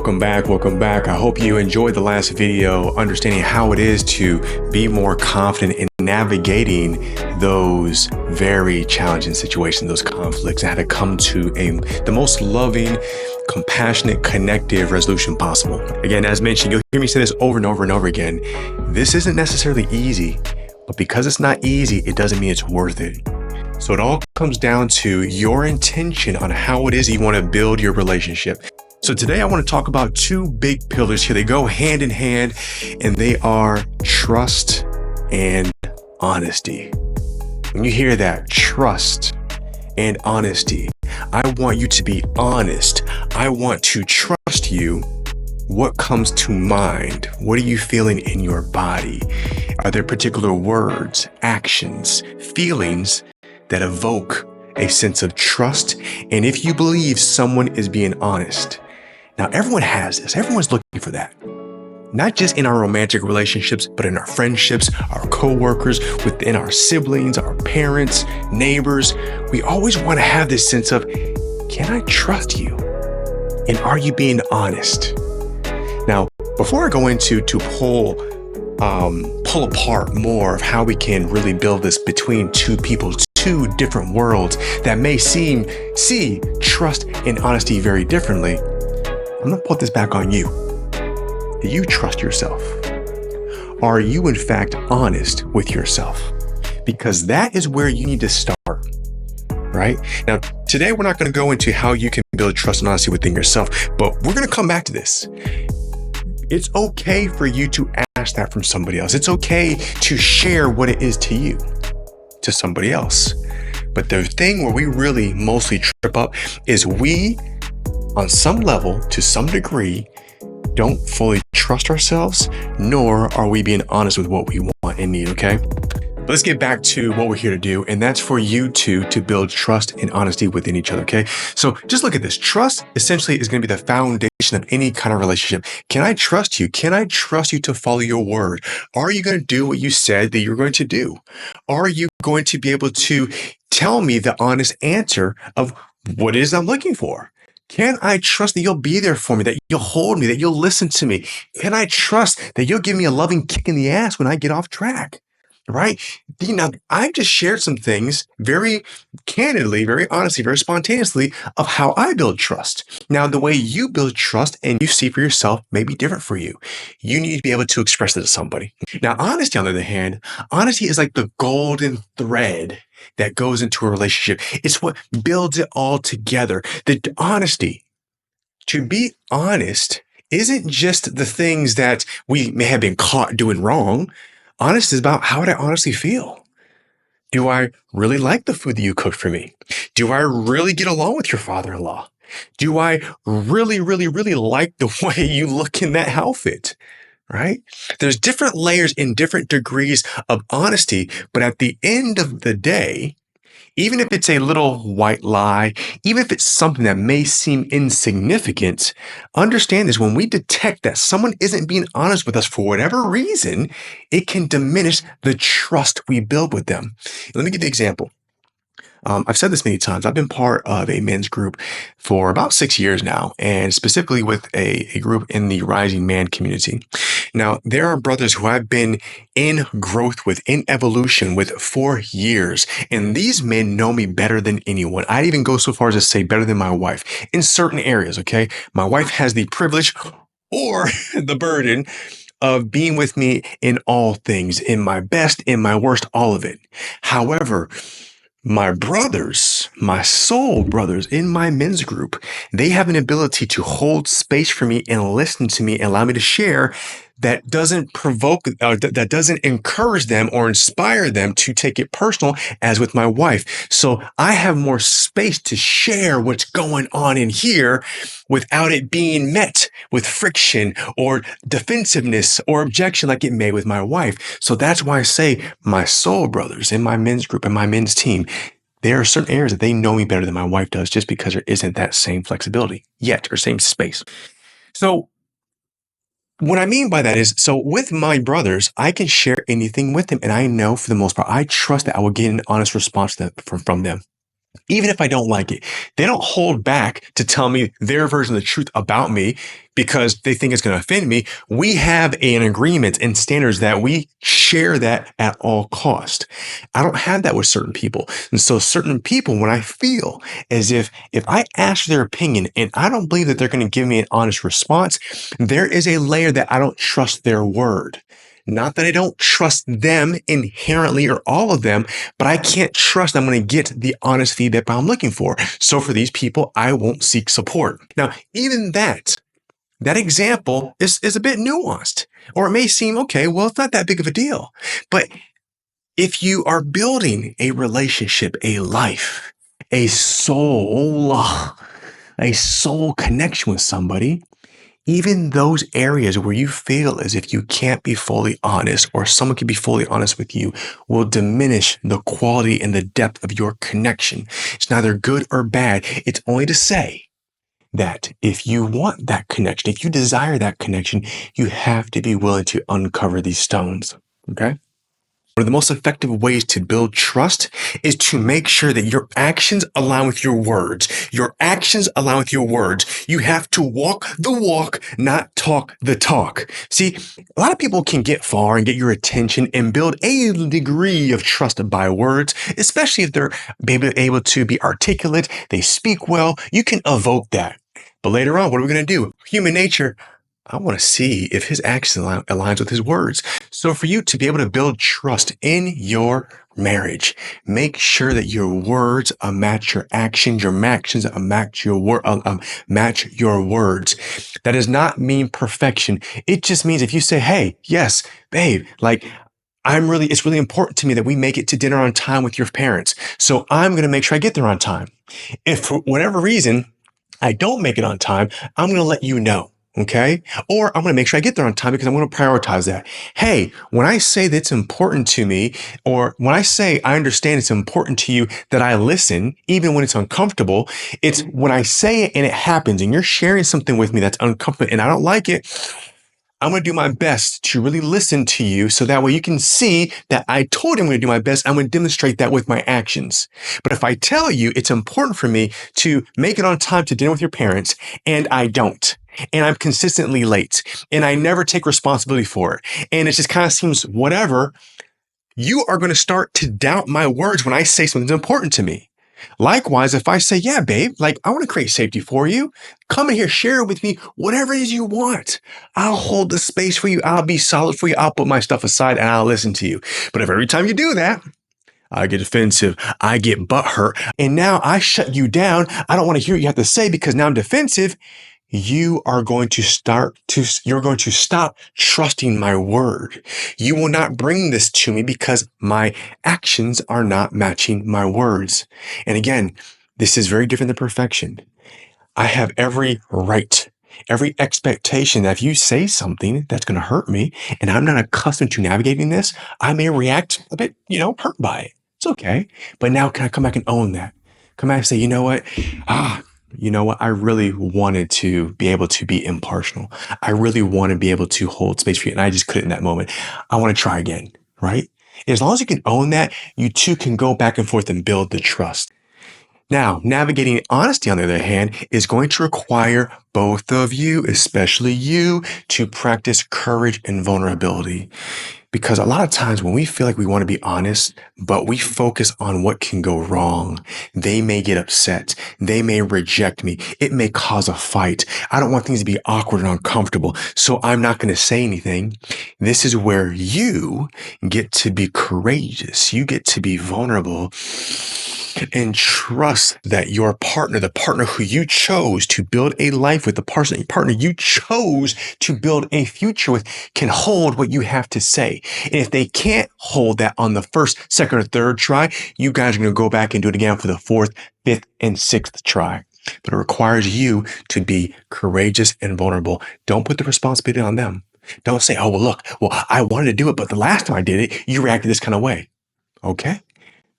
Welcome back. Welcome back. I hope you enjoyed the last video, understanding how it is to be more confident in navigating those very challenging situations, those conflicts, and how to come to the most loving, compassionate, connective resolution possible. Again, as mentioned, you'll hear me say this over and over and over again. This isn't necessarily easy, but because it's not easy, it doesn't mean it's worth it. So it all comes down to your intention on how it is you want to build your relationship. So today I want to talk about two big pillars here. They go hand in hand, and they are trust and honesty. When you hear that, trust and honesty, I want you to be honest. I want to trust you. What comes to mind? What are you feeling in your body? Are there particular words, actions, feelings that evoke a sense of trust? And if you believe someone is being honest, now everyone has this. Everyone's looking for that. Not just in our romantic relationships, but in our friendships, our coworkers, within our siblings, our parents, neighbors. We always want to have this sense of, can I trust you? And are you being honest? Now, before I go into to pull apart more of how we can really build this between two people, two different worlds that may see trust and honesty very differently, I'm going to put this back on you. Do you trust yourself? Are you in fact honest with yourself? Because that is where you need to start, right? Now, today we're not going to go into how you can build trust and honesty within yourself, but we're going to come back to this. It's okay for you to ask that from somebody else. It's okay to share what it is to you, to somebody else. But the thing where we really mostly trip up is we, on some level, to some degree, don't fully trust ourselves, nor are we being honest with what we want and need, okay? But let's get back to what we're here to do, and that's for you two to build trust and honesty within each other, okay? So just look at this. Trust essentially is going to be the foundation of any kind of relationship. Can I trust you? Can I trust you to follow your word? Are you going to do what you said that you're going to do? Are you going to be able to tell me the honest answer of what it is I'm looking for? Can I trust that you'll be there for me, that you'll hold me, that you'll listen to me? Can I trust that you'll give me a loving kick in the ass when I get off track? Right? Now, I've just shared some things very candidly, very honestly, very spontaneously of how I build trust. Now, the way you build trust and you see for yourself may be different for you. You need to be able to express it to somebody. Now, honesty, on the other hand, honesty is like the golden thread that goes into a relationship. It's what builds it all together. The honesty, to be honest, isn't just the things that we may have been caught doing wrong. Honest is about, how would I honestly feel? Do I really like the food that you cooked for me? Do I really get along with your father-in-law? Do I really, really, really like the way you look in that outfit? Right? There's different layers and different degrees of honesty, but at the end of the day, even if it's a little white lie, even if it's something that may seem insignificant, understand this: when we detect that someone isn't being honest with us for whatever reason, it can diminish the trust we build with them. Let me give you an example. I've said this many times. I've been part of a men's group for about 6 years now, and specifically with a group in the rising man community. Now, there are brothers who I've been in growth with, in evolution with for years, and these men know me better than anyone. I'd even go so far as to say better than my wife in certain areas, okay? My wife has the privilege or the burden of being with me in all things, in my best, in my worst, all of it. However, my brothers, my soul brothers in my men's group, they have an ability to hold space for me and listen to me and allow me to share that doesn't provoke, that doesn't encourage them or inspire them to take it personal, as with my wife. So I have more space to share what's going on in here without it being met with friction or defensiveness or objection like it may with my wife. So that's why I say my soul brothers in my men's group and my men's team, there are certain areas that they know me better than my wife does, just because there isn't that same flexibility yet, or same space. So what I mean by that is, so with my brothers, I can share anything with them, and I know for the most part, I trust that I will get an honest response from them. even if I don't like it. They don't hold back to tell me their version of the truth about me because they think it's going to offend me. We have an agreement and standards that we share that at all cost. I don't have that with certain people. And so certain people, when I feel as if I ask their opinion and I don't believe that they're going to give me an honest response, there is a layer that I don't trust their word. Not that I don't trust them inherently or all of them, but I can't trust I'm going to get the honest feedback I'm looking for. So for these people, I won't seek support. Now, even that example is a bit nuanced, or it may seem, okay, well, it's not that big of a deal. But if you are building a relationship, a life, a soul connection with somebody, even those areas where you feel as if you can't be fully honest or someone can be fully honest with you will diminish the quality and the depth of your connection. It's neither good or bad. It's only to say that if you want that connection, if you desire that connection, you have to be willing to uncover these stones. Okay? One of the most effective ways to build trust is to make sure that your actions align with your words. Your actions align with your words. You have to walk the walk, not talk the talk. See, a lot of people can get far and get your attention and build a degree of trust by words, especially if they're able to be articulate, they speak well. You can evoke that. But later on, what are we going to do? Human nature, I want to see if his action aligns with his words. So for you to be able to build trust in your marriage, make sure that your words match your actions match your words. That does not mean perfection. It just means if you say, hey, yes, babe, like, it's really important to me that we make it to dinner on time with your parents. So I'm going to make sure I get there on time. If for whatever reason I don't make it on time, I'm going to let you know. Okay. Or I'm going to make sure I get there on time because I'm going to prioritize that. Hey, when I say that it's important to me, or when I say I understand it's important to you that I listen, even when it's uncomfortable, it's when I say it and it happens and you're sharing something with me that's uncomfortable and I don't like it, I'm going to do my best to really listen to you so that way you can see that I told you I'm going to do my best. I'm going to demonstrate that with my actions. But if I tell you it's important for me to make it on time to dinner with your parents and I don't, and I'm consistently late and I never take responsibility for it, and it just kind of seems whatever, you are going to start to doubt my words when I say something's important to me. Likewise, if I say, yeah, babe, like I want to create safety for you, come in here, share it with me, whatever it is you want. I'll hold the space for you. I'll be solid for you. I'll put my stuff aside and I'll listen to you. But if every time you do that, I get offensive, I get butthurt, and now I shut you down, I don't want to hear what you have to say because now I'm defensive, you're going to stop trusting my word. You will not bring this to me because my actions are not matching my words. And again, this is very different than perfection. I have every right, every expectation that if you say something that's going to hurt me and I'm not accustomed to navigating this, I may react a bit, hurt by it. It's okay. But now can I come back and own that? Come back and say, you know what? I really wanted to be able to be impartial. I really want to be able to hold space for you. And I just couldn't in that moment. I want to try again, right? As long as you can own that, you two can go back and forth and build the trust. Now, navigating honesty, on the other hand, is going to require both of you, especially you, to practice courage and vulnerability. Because a lot of times when we feel like we want to be honest, but we focus on what can go wrong, they may get upset. They may reject me. It may cause a fight. I don't want things to be awkward and uncomfortable, so I'm not going to say anything. This is where you get to be courageous. You get to be vulnerable and trust that your partner, the partner who you chose to build a life with, the partner you chose to build a future with, can hold what you have to say. And if they can't hold that on the first, second, or third try, you guys are going to go back and do it again for the fourth, fifth, and sixth try. But it requires you to be courageous and vulnerable. Don't put the responsibility on them. Don't say, oh, well, I wanted to do it, but the last time I did it, you reacted this kind of way. Okay.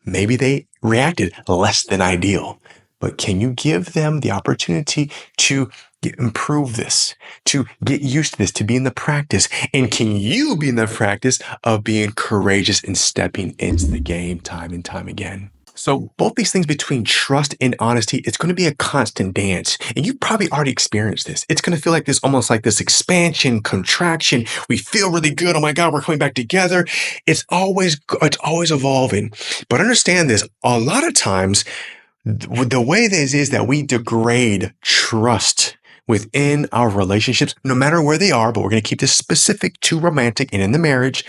Maybe they reacted less than ideal, but can you give them the opportunity to improve this, to get used to this, to be in the practice? And can you be in the practice of being courageous and stepping into the game time and time again? So both these things between trust and honesty, it's going to be a constant dance. And you've probably already experienced this. It's going to feel like this, almost like this expansion, contraction. We feel really good. Oh my God, we're coming back together. It's always evolving. But understand this, a lot of times, the way this is that we degrade trust within our relationships, no matter where they are, but we're going to keep this specific to romantic and in the marriage,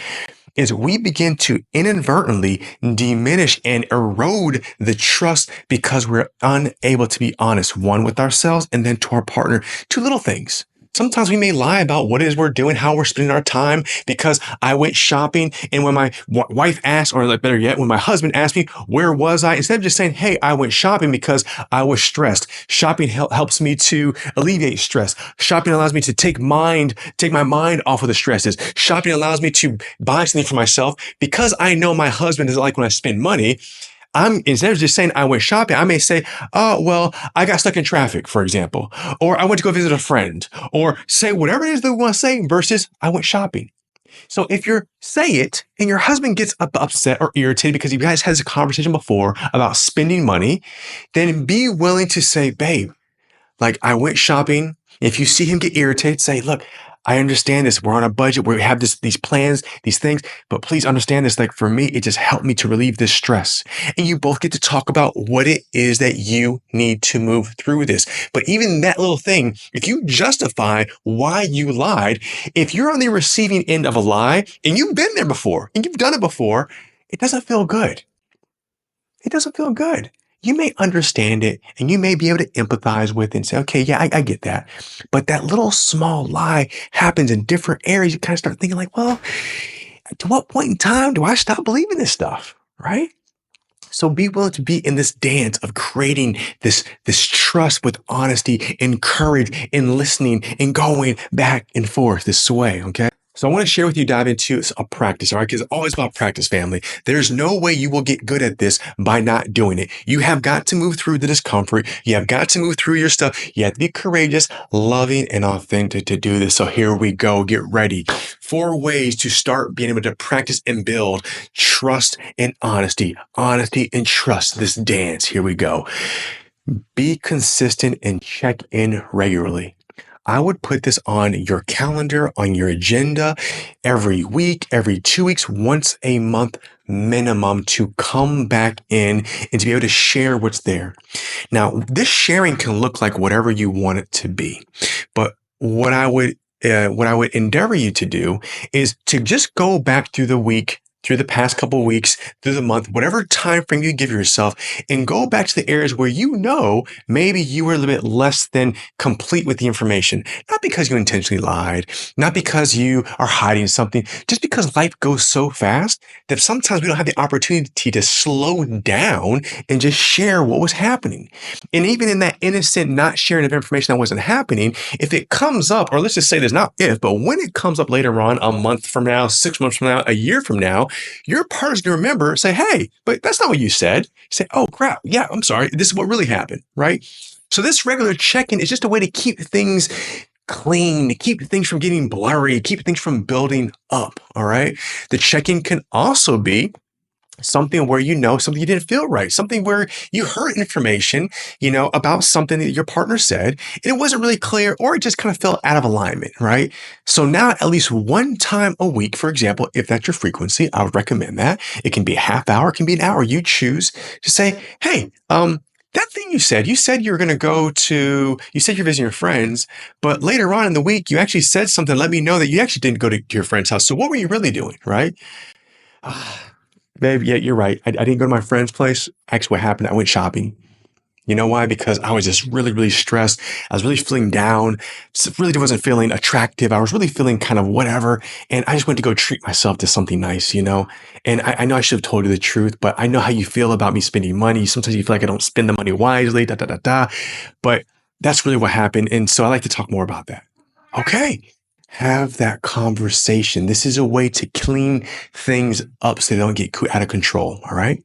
is we begin to inadvertently diminish and erode the trust because we're unable to be honest, one, with ourselves and then to our partner. Two little things. Sometimes we may lie about what it is we're doing, how we're spending our time, because I went shopping and when my wife asked, or like better yet, when my husband asked me, where was I? Instead of just saying, hey, I went shopping because I was stressed. Shopping helps me to alleviate stress. Shopping allows me to take my mind off of the stresses. Shopping allows me to buy something for myself because I know my husband doesn't like when I spend money. Instead of just saying I went shopping, I may say, oh, well, I got stuck in traffic, for example, or I went to go visit a friend, or say whatever it is that we want to say versus I went shopping. So if you say it and your husband gets upset or irritated because you guys had a conversation before about spending money, then be willing to say, babe, like I went shopping. If you see him get irritated, say, look, I understand this. We're on a budget. We have these plans, these things, but please understand this. Like for me, it just helped me to relieve this stress. And you both get to talk about what it is that you need to move through this. But even that little thing, if you justify why you lied, if you're on the receiving end of a lie and you've been there before and you've done it before, it doesn't feel good. It doesn't feel good. You may understand it and you may be able to empathize with it and say, okay, yeah, I get that. But that little small lie happens in different areas. You kind of start thinking like, well, to what point in time do I stop believing this stuff? Right? So be willing to be in this dance of creating this trust with honesty and courage and listening and going back and forth this way. Okay. So I want to share with you, dive into a practice, all right? Because it's always about practice, family. There's no way you will get good at this by not doing it. You have got to move through the discomfort. You have got to move through your stuff. You have to be courageous, loving, and authentic to do this. So here we go. Get ready. 4 ways to start being able to practice and build trust and honesty. Honesty and trust. This dance. Here we go. Be consistent and check in regularly. I would put this on your calendar, on your agenda every week, every 2 weeks, once a month minimum to come back in and to be able to share what's there. Now, this sharing can look like whatever you want it to be, but what I would endeavor you to do is to just go back through the week, through the past couple of weeks, through the month, whatever time frame you give yourself, and go back to the areas where you know maybe you were a little bit less than complete with the information. Not because you intentionally lied, not because you are hiding something, just because life goes so fast that sometimes we don't have the opportunity to slow down and just share what was happening. And even in that innocent not sharing of information that wasn't happening, if it comes up, or let's just say there's not if, but when it comes up later on, a month from now, 6 months from now, a year from now, your partner's going to remember, say, hey, but that's not what you said. You say, oh, crap. Yeah, I'm sorry. This is what really happened, right? So this regular check-in is just a way to keep things clean, to keep things from getting blurry, keep things from building up, all right? The check-in can also be something where something you didn't feel right, something where you heard information, about something that your partner said, and it wasn't really clear, or it just kind of felt out of alignment, right? So now at least one time a week, for example, if that's your frequency, I would recommend that. It can be a half hour, it can be an hour. You choose to say, hey, that thing you said you're going to you said you're visiting your friends, but later on in the week, you actually said something, let me know that you actually didn't go to your friend's house. So what were you really doing, right? Babe, yeah, you're right. I didn't go to my friend's place. Actually, what happened, I went shopping. You know why? Because I was just really, really stressed. I was really feeling down. Really wasn't feeling attractive. I was really feeling kind of whatever. And I just went to go treat myself to something nice, And I know I should have told you the truth, but I know how you feel about me spending money. Sometimes you feel like I don't spend the money wisely, But that's really what happened. And so I like to talk more about that. Okay. Have that conversation. This is a way to clean things up so they don't get out of control. All right.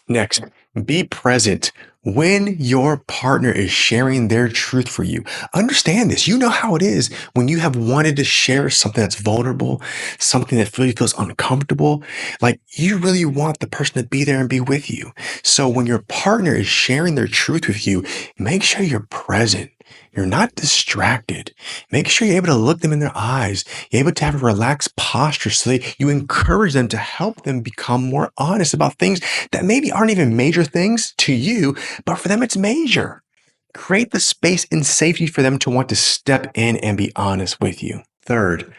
Next, be present When your partner is sharing their truth for you, understand this. You know how it is when you have wanted to share something that's vulnerable, something that really feels uncomfortable. Like you really want the person to be there and be with you. So when your partner is sharing their truth with you, make sure you're present. You're not distracted. Make sure you're able to look them in their eyes. You're able to have a relaxed posture so that you encourage them to help them become more honest about things that maybe aren't even major things to you, but for them, it's major. Create the space and safety for them to want to step in and be honest with you. Third,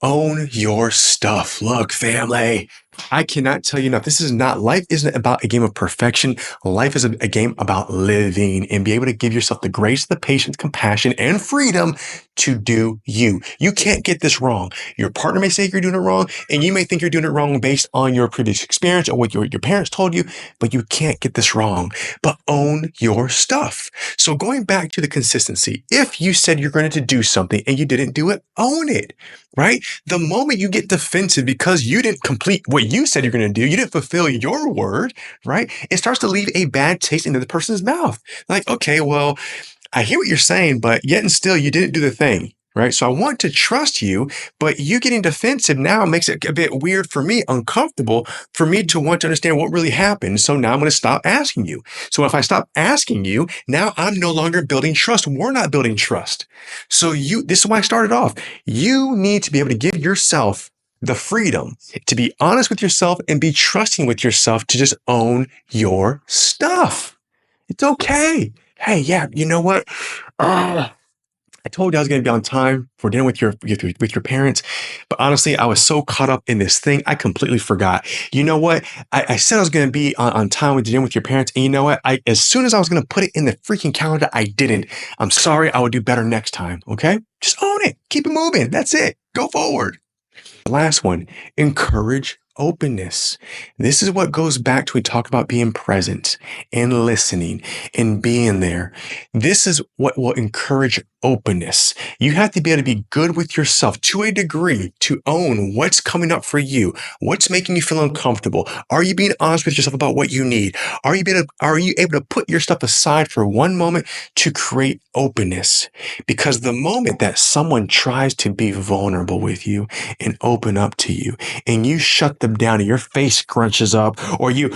own your stuff. Look, family, I cannot tell you enough. This is not, life isn't about a game of perfection. Life is a game about living and be able to give yourself the grace, the patience, compassion, and freedom to do you. You can't get this wrong. Your partner may say you're doing it wrong, and you may think you're doing it wrong based on your previous experience or what your parents told you, but you can't get this wrong. But own your stuff. So going back to the consistency, if you said you're going to do something and you didn't do it, own it, right? The moment you get defensive because you didn't complete what you said you're going to do, you didn't fulfill your word, right? It starts to leave a bad taste in the person's mouth. Like, okay, well, I hear what you're saying, but yet and still you didn't do the thing, right? So I want to trust you, but you getting defensive now makes it a bit weird for me, uncomfortable for me to want to understand what really happened. So now I'm going to stop asking you. So if I stop asking you, now I'm no longer building trust. We're not building trust. So this is why I started off. You need to be able to give yourself the freedom to be honest with yourself and be trusting with yourself to just own your stuff. It's okay. Hey, yeah, you know what? I told you I was going to be on time for dinner with your parents, but honestly, I was so caught up in this thing, I completely forgot. You know what? I said I was going to be on time with dinner with your parents, and you know what? As soon as I was going to put it in the freaking calendar, I didn't. I'm sorry. I will do better next time. Okay? Just own it. Keep it moving. That's it. Go forward. The last one, encourage openness. This is what goes back to we talk about being present and listening and being there. This is what will encourage openness. You have to be able to be good with yourself to a degree to own what's coming up for you. What's making you feel uncomfortable? Are you being honest with yourself about what you need? Are you able to put your stuff aside for one moment to create openness? Because the moment that someone tries to be vulnerable with you and open up to you and you shut them down and your face scrunches up or you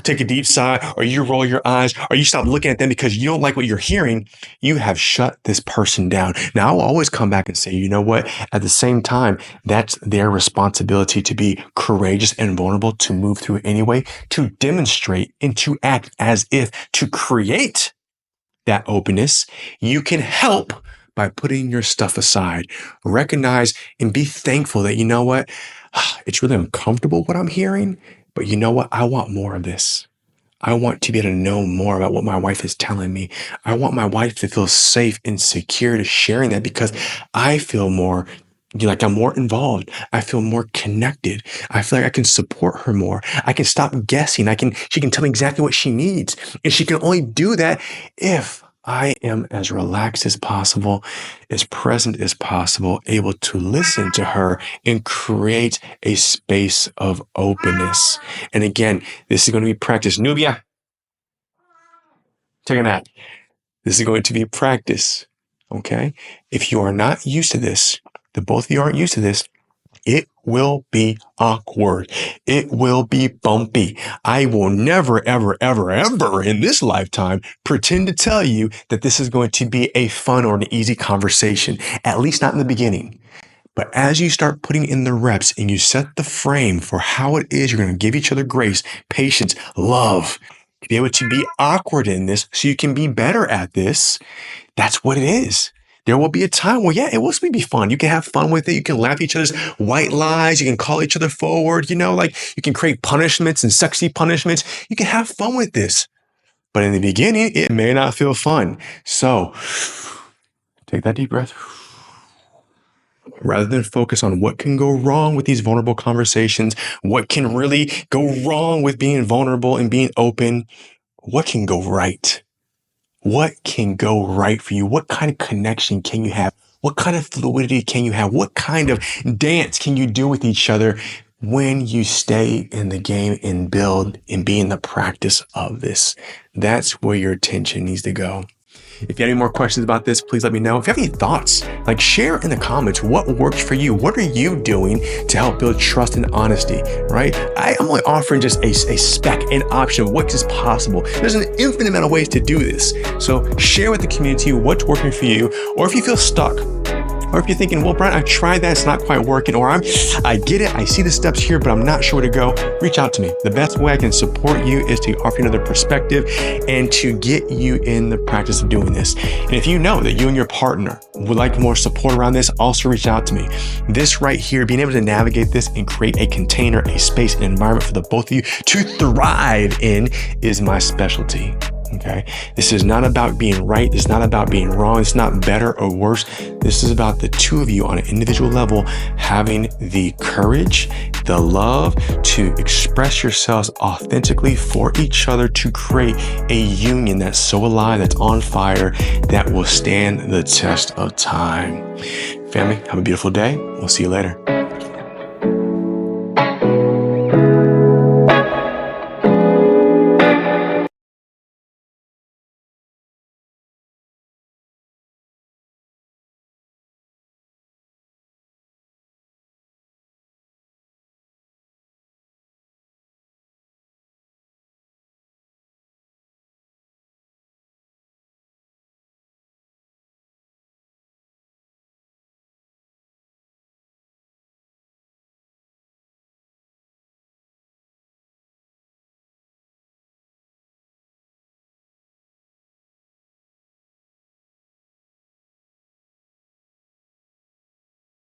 take a deep sigh or you roll your eyes or you stop looking at them because you don't like what you're hearing, you have shut this person down. Now, I'll always come back and say, you know what? At the same time, that's their responsibility to be courageous and vulnerable, to move through it anyway, to demonstrate and to act as if to create that openness. You can help by putting your stuff aside. Recognize and be thankful that, you know what? It's really uncomfortable what I'm hearing, but you know what? I want more of this. I want to be able to know more about what my wife is telling me. I want my wife to feel safe and secure to sharing that because I feel more like I'm more involved. I feel more connected. I feel like I can support her more. I can stop guessing. She can tell me exactly what she needs. And she can only do that if I am as relaxed as possible, as present as possible, able to listen to her and create a space of openness. And again, this is going to be practice. Nubia, take a nap. This is going to be practice. Okay? If you are not used to this, the both of you aren't used to this, it will be awkward. It will be bumpy. I will never, ever, ever, ever in this lifetime pretend to tell you that this is going to be a fun or an easy conversation, at least not in the beginning. But as you start putting in the reps and you set the frame for how it is you're going to give each other grace, patience, love, to be able to be awkward in this so you can be better at this, that's what it is. There will be a time where, yeah, it will be fun. You can have fun with it. You can laugh at each other's white lies. You can call each other forward. Like you can create punishments and sexy punishments. You can have fun with this. But in the beginning, it may not feel fun. So take that deep breath. Rather than focus on what can go wrong with these vulnerable conversations, what can really go wrong with being vulnerable and being open, what can go right? What can go right for you? What kind of connection can you have? What kind of fluidity can you have? What kind of dance can you do with each other when you stay in the game and build and be in the practice of this. That's where your attention needs to go. If you have any more questions about this, please let me know. If you have any thoughts, like share in the comments what works for you. What are you doing to help build trust and honesty, right? I'm only offering just a spec, an option of what is possible. There's an infinite amount of ways to do this. So share with the community what's working for you, or if you feel stuck, or if you're thinking, well, Brian, I tried that, it's not quite working, or I get it, I see the steps here, but I'm not sure where to go, reach out to me. The best way I can support you is to offer you another perspective and to get you in the practice of doing this. And if you know that you and your partner would like more support around this, also reach out to me. This right here, being able to navigate this and create a container, a space, an environment for the both of you to thrive in is my specialty. Okay. This is not about being right. This is not about being wrong. It's not better or worse. This is about the two of you on an individual level having the courage, the love to express yourselves authentically for each other to create a union that's so alive, that's on fire, that will stand the test of time. Family, have a beautiful day. We'll see you later.